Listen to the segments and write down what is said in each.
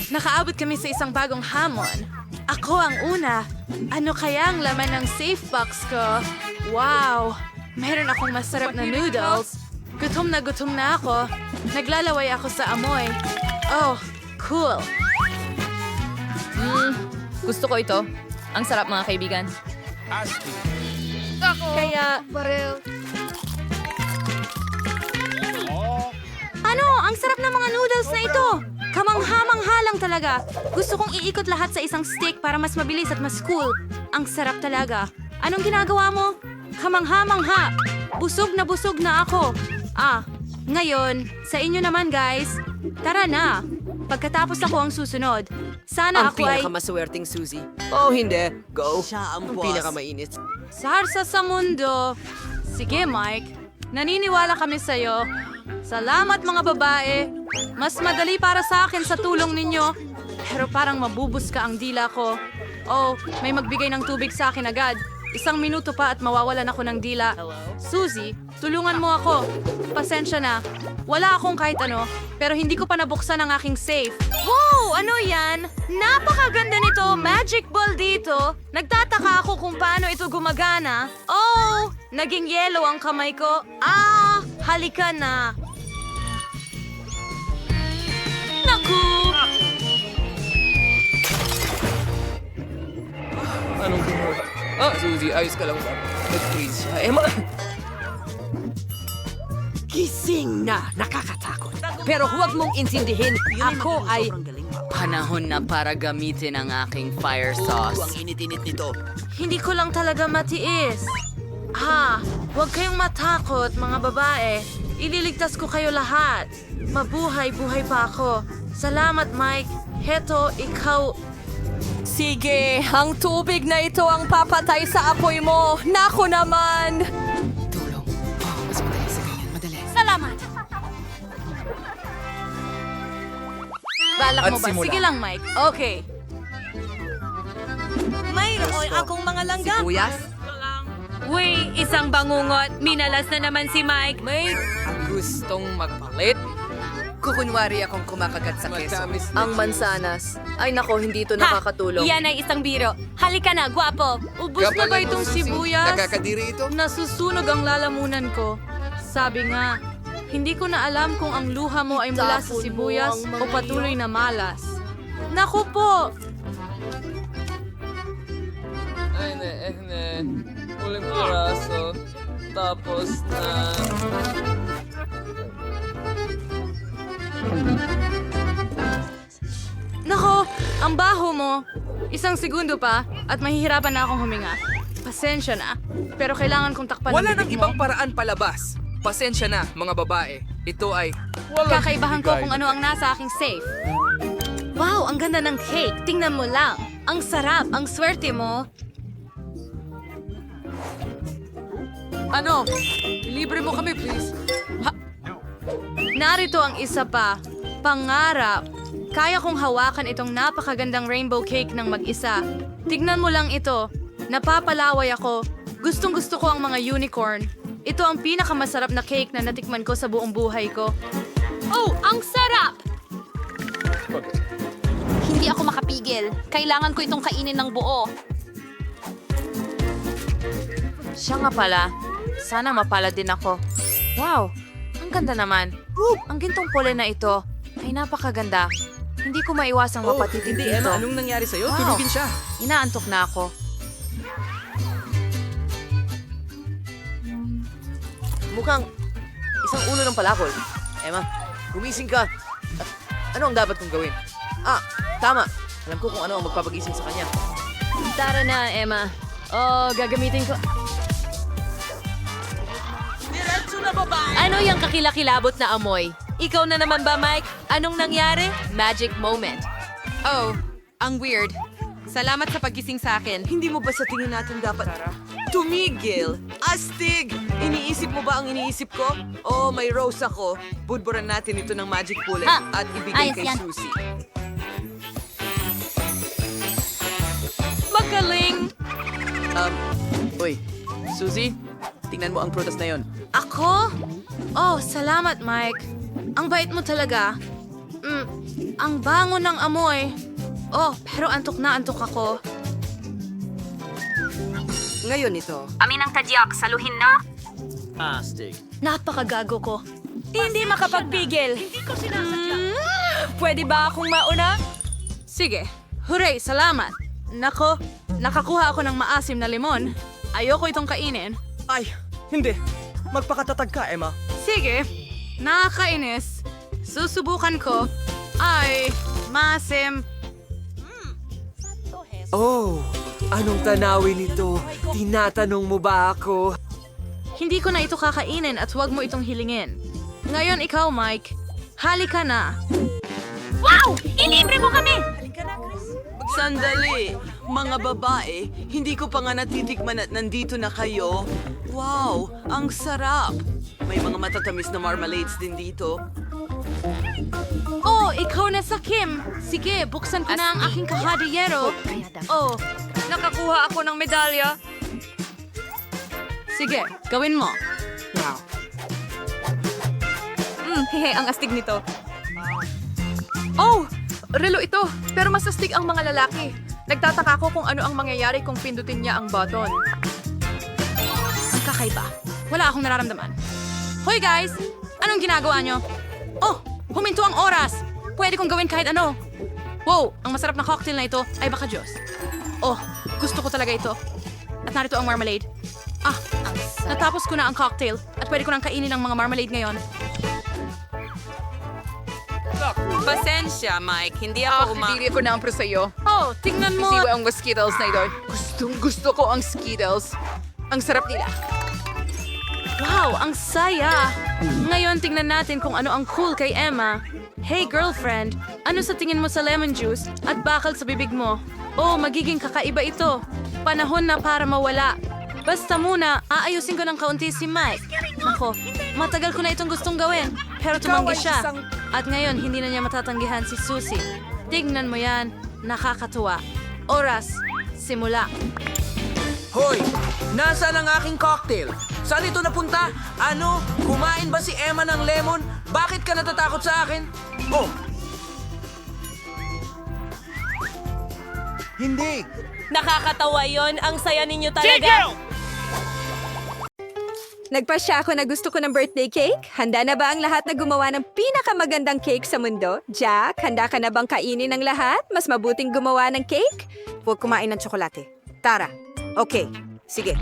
Nakaabot kami sa isang bagong hamon. Ako ang una. Ano kaya ang laman ng safe box ko? Wow! Meron akong masarap na noodles. Gutom na ako. Naglalaway ako sa amoy. Oh, cool. Gusto ko ito. Ang sarap mga kaibigan. Kaya, ano? Ang sarap ng mga noodles na ito! Kamangha-mangha lang talaga. Gusto kong iikot lahat sa isang stick para mas mabilis at mas cool. Ang sarap talaga. Anong ginagawa mo? Kamangha-mangha. Busog na ako. Ngayon, sa inyo naman guys. Tara na. Pagkatapos ako ang susunod. Sana Ang ako ay pinakamaswerteng Suzy. Oh, hindi. Go. Siya ang Ang boss. pinakamainit. sarsa sa mundo. Sige Mike, naniniwala kami sa'yo. Salamat mga babae. Mas madali para sa akin sa tulong ninyo. Pero parang mabubus ka ang dila ko. Oh, may magbigay ng tubig sa akin agad. 1 minuto pa at mawawalan ako ng dila. Suzy, tulungan mo ako. Pasensya na. Wala akong kahit ano, pero hindi ko pa nabuksan ang aking safe. Wow! Ano yan? Napakaganda nito! Magic ball dito! Nagtataka ako kung paano ito gumagana. Oh! Naging yellow ang kamay ko. Halika na! Naku! Anong ginawa? Suzy, ayos ka lang ba? Nag-freeze siya. Emma! Gising na, nakakatakot. Pero huwag mong intindihin, ako ay... Panahon na para gamitin ang aking fire sauce. Ang init-init nito. Hindi ko lang talaga matiis. Huwag kayong matakot, mga babae. Ililigtas ko kayo lahat. Mabuhay-buhay pa ako. Salamat, Mike. Heto, ikaw... Sige, ang tubig na ito ang papatay sa apoy mo. Nako naman! Tulong. Oh, mas madali sa ganyan. Madali. Salamat! Balak At mo ba? simula. Sige lang, Mike. Okay. Mayroon akong mga langgam. Sibuyas? Uy, isang bangungot. Minalas na naman si Mike. Gustong magpalit? Kukunwari akong kumakagat sa keso. Matamis Ang mansanas. Ay nako, hindi ito nakakatulong. Yan ay isang biro. Halika na, gwapo. Ubus na ba itong sibuyas? Nakakadiri ito? Nasusunog ang lalamunan ko. Sabi nga, hindi ko na alam kung ang luha mo ay mula sa Itapon mo sibuyas ang mga o patuloy na malas. Naku po! Ay, Uling piraso. Tapos na... Nako, ang baho mo. 1 segundo pa at mahihirapan na akong huminga. Pasensya na, pero kailangan kong takpan Wala ang nang bibig ibang mo. paraan palabas. Pasensya na, mga babae. Ito ay... Kakaibahan ko kung ano ang nasa aking safe. Wow, ang ganda ng cake. Tingnan mo lang. Ang sarap, ang swerte mo. Ano? Libre mo kami, please. Narito ang isa pa. Pangarap. Kaya kong hawakan itong napakagandang rainbow cake ng mag-isa. Tignan mo lang ito. Napapalaway ako. Gustong-gusto ko ang mga unicorn. Ito ang pinakamasarap na cake na natikman ko sa buong buhay ko. Oh, ang sarap! Hindi ako makapigil. Kailangan ko itong kainin ng buo. Siya nga pala. Sana mapalad din ako. Wow, ang ganda naman. Ang gintong pole na ito ay napakaganda. Hindi ko maiwasang mapatitig Hindi, dito. Emma, anong nangyari sa'yo? Wow. Tunugin siya. Inaantok na ako. Mukhang isang ulo ng palakol. Emma, gumising ka. At ano ang dapat kong gawin? Tama. Alam ko kung ano ang magpapagising sa kanya. Tara na, Emma. Oh, gagamitin ko. Ano yung kakilakilabot na amoy? Ikaw na naman ba, Mike? Anong nangyari? Magic moment. Oh, ang weird. Salamat sa paggising sa akin. Hindi mo ba sa tingin natin dapat tumigil? Astig! Iniisip mo ba ang iniisip ko? Oh, may rose ako. Budburan natin ito ng magic bullet at ibigay Ayos kay yan. Susie. Magaling! Uy, Suzy, tingnan mo ang prutas na yon. Ako? Oh, salamat, Mike. Ang bait mo talaga. Ang bango ng amoy. Oh, pero antok na antok ako. Ngayon ito. Aminang tadyak, saluhin na. Napakagago ko. Hindi makapagpigil. Hindi ko sinasadya. Pwede ba akong mauna? Sige. Hooray, salamat. Nako, nakakuha ako ng maasim na limon. Ayoko itong kainin. Ay, hindi. Magpakatatag ka, Emma. Sige, nakakainis. Susubukan ko. Ay, maasim. Oh, anong tanawin ito? Tinatanong mo ba ako? Hindi ko na ito kakainin at huwag mo itong hilingin. Ngayon ikaw, Mike. Halika na. Wow! Inibre mo kami! Sandali, mga babae, hindi ko pa nga natitikman at nandito na kayo. Wow, ang sarap. May mga matatamis na marmalades din dito. Oh, ikaw na sa Kim. Sige, buksan ko na ang aking kahadiyero. Oh, nakakuha ako ng medalya. Sige, gawin mo. Wow. Hehe, ang astig nito. Oh! Relo ito, pero mas astig ang mga lalaki. Nagtataka ko kung ano ang mangyayari kung pindutin niya ang button. Ang kakaiba. Wala akong nararamdaman. Hoy guys! Anong ginagawa nyo? Oh! Huminto ang oras! Pwede kong gawin kahit ano. Wow! Ang masarap na cocktail na ito ay baka Diyos. Oh! Gusto ko talaga ito. At narito ang marmalade. Ah! Natapos ko na ang cocktail at pwede ko nang kainin ang mga marmalade ngayon. Pasensya, Mike. Hindi ako hindi ko na ampro sa'yo. Oh! Tingnan mo! Hindi ang Skittles na ito. Gusto ko ang Skittles. Ang sarap nila. Wow! Ang saya! Ngayon tingnan natin kung ano ang cool kay Emma. Hey girlfriend! Ano sa tingin mo sa lemon juice at bakal sa bibig mo? Oh, magiging kakaiba ito. Panahon na para mawala. Basta muna, aayusin ko ng kaunti si Mike. Nako, matagal ko na itong gustong gawin. Pero tumanggi siya. At ngayon, hindi na niya matatanggihan si Susie. Tignan mo yan. Nakakatuwa. Oras. Simula. Hoy! Nasaan ang aking cocktail? Saan ito napunta? Ano? Kumain ba si Emma ng lemon? Bakit ka natatakot sa akin? Oh! Hindi! Nakakatawa yon. Ang saya ninyo talaga. Nagpasya ako na gusto ko ng birthday cake. Handa na ba ang lahat na gumawa ng pinakamagandang cake sa mundo? Jack, handa ka na bang kainin ng lahat? Mas mabuting gumawa ng cake? Huwag kumain ng tsokolate. Tara. Okay. Sige.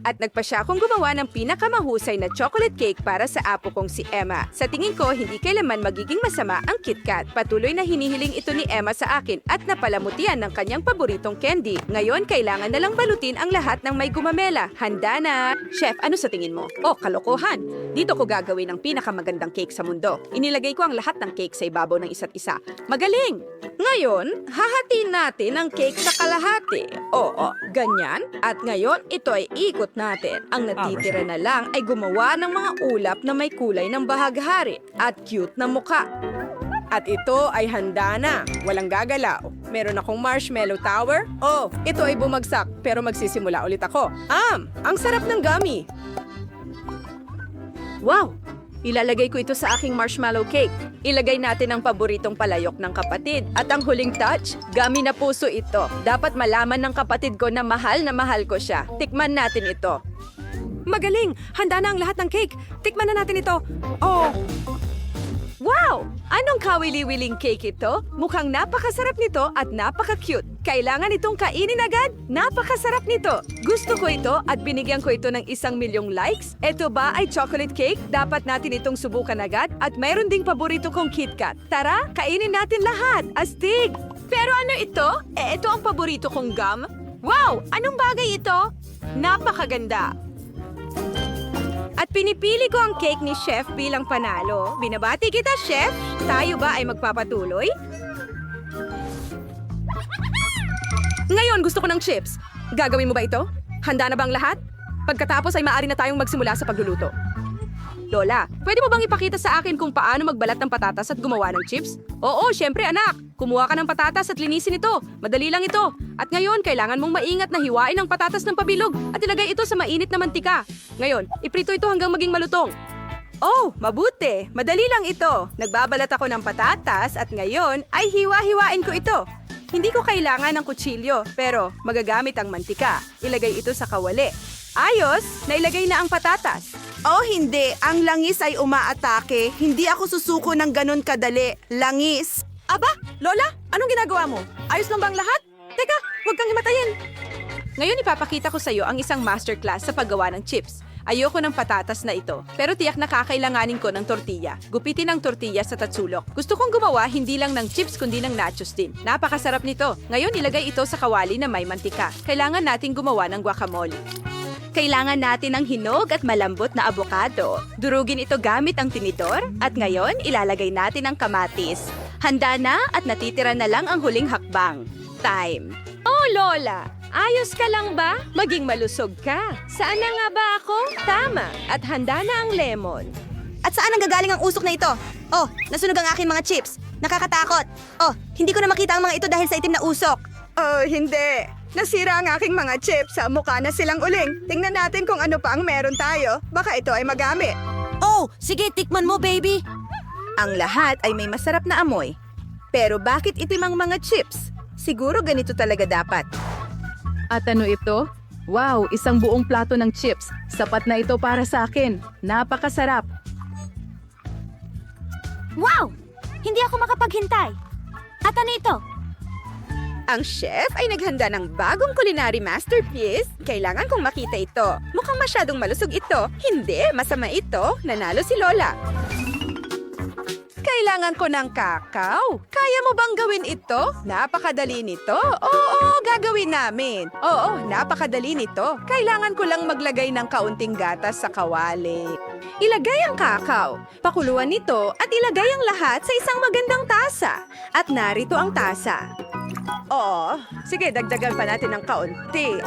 At nagpasya akong gumawa ng pinakamahusay na chocolate cake para sa apo kong si Emma. Sa tingin ko, hindi kailanman magiging masama ang KitKat. Patuloy na hinihiling ito ni Emma sa akin at napalamutian ng kanyang paboritong candy. Ngayon, kailangan na lang balutin ang lahat ng may gumamela. Handa na! Chef, ano sa tingin mo? Oh, kalokohan! Dito ko gagawin ang pinakamagandang cake sa mundo. Inilagay ko ang lahat ng cake sa ibabaw ng isa't isa. Magaling! Ngayon, hahatiin natin ang cake sa kalahati. Oo, ganyan. At ngayon, ito ay ikot natin. Ang natitira na lang ay gumawa ng mga ulap na may kulay ng bahaghari at cute na muka. At ito ay handa na. Walang gagalaw. Meron akong marshmallow tower. Oh, ito ay bumagsak pero magsisimula ulit ako. Ang sarap ng gummy. Wow! Ilalagay ko ito sa aking marshmallow cake. Ilagay natin ang paboritong palayok ng kapatid. At ang huling touch, gummy na puso ito. Dapat malaman ng kapatid ko na mahal ko siya. Tikman natin ito. Magaling! Handa na ang lahat ng cake. Tikman na natin ito. Oh! Wow! Anong kawili-wiling cake ito? Mukhang napakasarap nito at napaka-cute. Kailangan itong kainin agad? Napakasarap nito. Gusto ko ito at binigyan ko ito ng 1,000,000 likes. Ito ba ay chocolate cake? Dapat natin itong subukan agad at mayroon ding paborito kong KitKat. Tara, kainin natin lahat. Astig! Pero ano ito? Ito ang paborito kong gum. Wow! Anong bagay ito? Napakaganda. At pinipili ko ang cake ni Chef bilang panalo. Binabati kita, Chef. Tayo ba ay magpapatuloy? Ngayon, gusto ko ng chips. Gagawin mo ba ito? Handa na bang lahat? Pagkatapos ay maaari na tayong magsimula sa pagluluto. Lola, pwede mo bang ipakita sa akin kung paano magbalat ng patatas at gumawa ng chips? Oo, syempre anak. Kumuha ka ng patatas at linisin ito. Madali lang ito. At ngayon, kailangan mong maingat na hiwain ang patatas ng pabilog at ilagay ito sa mainit na mantika. Ngayon, iprito ito hanggang maging malutong. Oh, mabuti. Madali lang ito. Nagbabalat ako ng patatas at ngayon ay hiwa-hiwain ko ito. Hindi ko kailangan ng kutsilyo, pero magagamit ang mantika. Ilagay ito sa kawali. Ayos, nailagay na ang patatas. Oh, hindi. Ang langis ay umaatake. Hindi ako susuko ng ganun kadali. Langis. Aba, Lola, anong ginagawa mo? Ayos lang bang lahat? Teka, huwag kang himatayin. Ngayon ipapakita ko sa iyo ang isang masterclass sa paggawa ng chips. Ayoko ng patatas na ito, pero tiyak na kakailanganin ko ng tortilla. Gupitin ang tortilla sa tatsulok. Gusto kong gumawa hindi lang ng chips kundi ng nachos din. Napakasarap nito. Ngayon ilagay ito sa kawali na may mantika. Kailangan nating gumawa ng guacamole. Kailangan natin ng hinog at malambot na abokado. Durugin ito gamit ang tinidor at ngayon ilalagay natin ang kamatis. Handa na at natitira na lang ang huling hakbang. Time. Oh, Lola! Ayos ka lang ba? Maging malusog ka. Saan na nga ba ako? Tama. At handa na ang lemon. At saan ang gagaling ang usok na ito? Oh, nasunog ang aking mga chips. Nakakatakot. Oh, hindi ko na makita ang mga ito dahil sa itim na usok. Oh, hindi. Nasira ang aking mga chips. Sa mukha na silang uling. Tingnan natin kung ano pa ang meron tayo. Baka ito ay magamit. Oh, sige, tikman mo, baby. Ang lahat ay may masarap na amoy. Pero bakit itim ang mga chips? Siguro ganito talaga dapat. At ano ito? Wow, isang buong plato ng chips. Sapat na ito para sa akin. Napakasarap. Wow! Hindi ako makapaghintay. At ano ito? Ang chef ay naghanda ng bagong culinary masterpiece. Kailangan kong makita ito. Mukhang masyadong malusog ito. Hindi, masama ito. Nanalo si Lola. Kailangan ko ng kakao. Kaya mo bang gawin ito? Napakadali nito. Oo, gagawin namin. Oo, napakadali nito. Kailangan ko lang maglagay ng kaunting gatas sa kawali. Ilagay ang kakao. Pakuluan nito at ilagay ang lahat sa isang magandang tasa. At narito ang tasa. Oo, sige, dagdagan pa natin ng kaunti.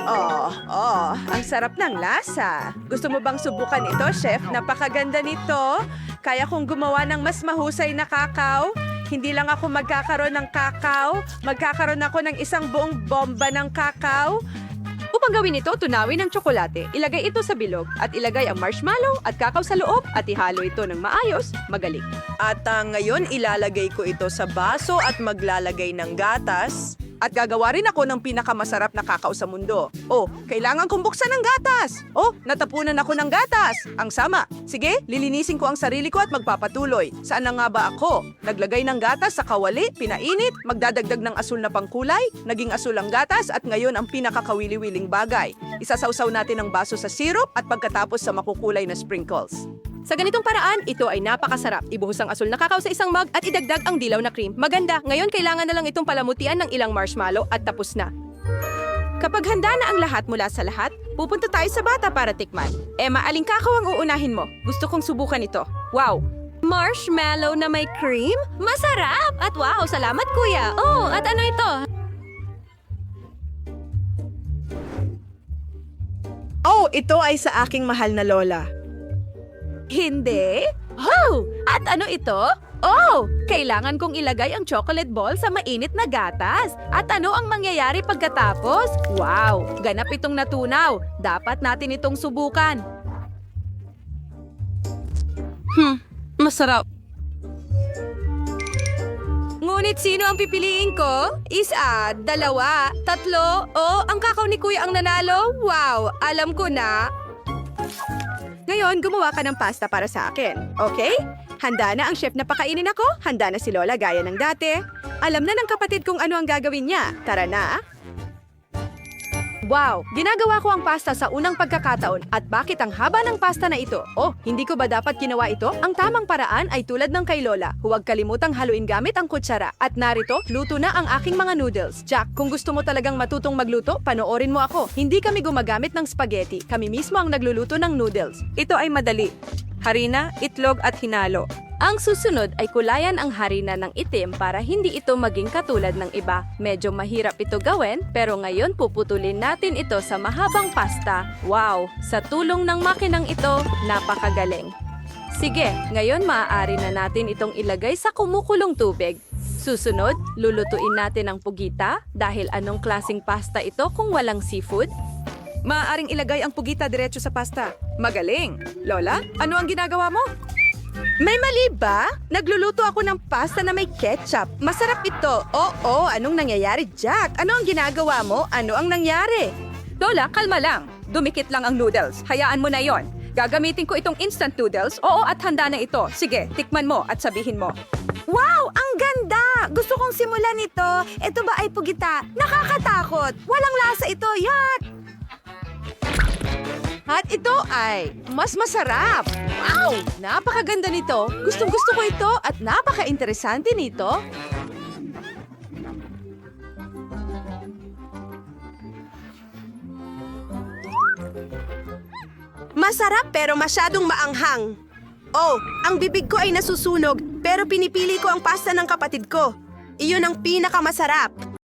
Ang sarap ng lasa. Gusto mo bang subukan ito, chef? Napakaganda nito. Kaya kong gumawa ng mas mahusay na kakao. Hindi lang ako magkakaroon ng kakao, magkakaroon ako ng isang buong bomba ng kakao. Upang gawin ito, tunawin ang tsokolate. Ilagay ito sa bilog at ilagay ang marshmallow at kakao sa loob at ihalo ito ng maayos. Magaling. At ngayon ilalagay ko ito sa baso at maglalagay ng gatas. At gagawa rin ako ng pinakamasarap na kakao sa mundo. Oh, kailangan kong buksan ang gatas. Oh, natapunan ako ng gatas. Ang sama. Sige, lilinisin ko ang sarili ko at magpapatuloy. Saan na nga ba ako? Naglagay ng gatas sa kawali, pinainit, magdadagdag ng asul na pangkulay, naging asul ang gatas at ngayon ang pinakakawili-wiling bagay. Isasawsaw natin ang baso sa syrup at pagkatapos sa makukulay na sprinkles. Sa ganitong paraan, ito ay napakasarap. Ibuhos ang asul na kakao sa isang mug at idagdag ang dilaw na cream. Maganda, ngayon kailangan na lang itong palamutian ng ilang marshmallow at tapos na. Kapag handa na ang lahat mula sa lahat, pupunta tayo sa bata para tikman. Emma, aling kakao ang uunahin mo? Gusto kong subukan ito. Wow! Marshmallow na may cream? Masarap! At wow, salamat kuya! Oh, at ano ito? Oh, ito ay sa aking mahal na lola. Hindi? Oh! At ano ito? Oh! Kailangan kong ilagay ang chocolate ball sa mainit na gatas. At ano ang mangyayari pagkatapos? Wow! Ganap itong natunaw. Dapat natin itong subukan. Masarap. Ngunit sino ang pipiliin ko? Isa, dalawa, tatlo. Oh, ang kakao ni kuya ang nanalo? Wow! Alam ko na. Ngayon, gumawa ka ng pasta para sa akin. Okay? Handa na ang chef na pakainin ako? Handa na si Lola gaya ng dati? Alam na ng kapatid kung ano ang gagawin niya. Tara na. Wow! Ginagawa ko ang pasta sa unang pagkakataon at bakit ang haba ng pasta na ito? Oh, hindi ko ba dapat ginawa ito? Ang tamang paraan ay tulad ng kay Lola. Huwag kalimutang haluin gamit ang kutsara. At narito, luto na ang aking mga noodles. Jack, kung gusto mo talagang matutong magluto, panoorin mo ako. Hindi kami gumagamit ng spaghetti. Kami mismo ang nagluluto ng noodles. Ito ay madali. Harina, itlog at hinalo. Ang susunod ay kulayan ang harina ng itim para hindi ito maging katulad ng iba. Medyo mahirap ito gawin, pero ngayon puputulin natin ito sa mahabang pasta. Wow! Sa tulong ng makinang ito, napakagaling. Sige, ngayon maaari na natin itong ilagay sa kumukulong tubig. Susunod, lulutuin natin ang pugita dahil anong klaseng pasta ito kung walang seafood? Maaaring ilagay ang pugita diretso sa pasta. Magaling! Lola, ano ang ginagawa mo? May mali ba? Nagluluto ako ng pasta na may ketchup. Masarap ito. Oo, anong nangyayari, Jack? Ano ang ginagawa mo? Ano ang nangyari? Lola, kalma lang. Dumikit lang ang noodles. Hayaan mo na yon. Gagamitin ko itong instant noodles. Oo, at handa na ito. Sige, tikman mo at sabihin mo. Wow! Ang ganda! Gusto kong simulan ito. Ito ba ay pugita? Nakakatakot! Walang lasa ito! Yak! At ito ay mas masarap. Wow! Napakaganda nito. Gustong-gusto ko ito at napaka-interesante nito. Masarap pero masyadong maanghang. Oh, ang bibig ko ay nasusunog pero pinipili ko ang pasta ng kapatid ko. Iyon ang pinakamasarap.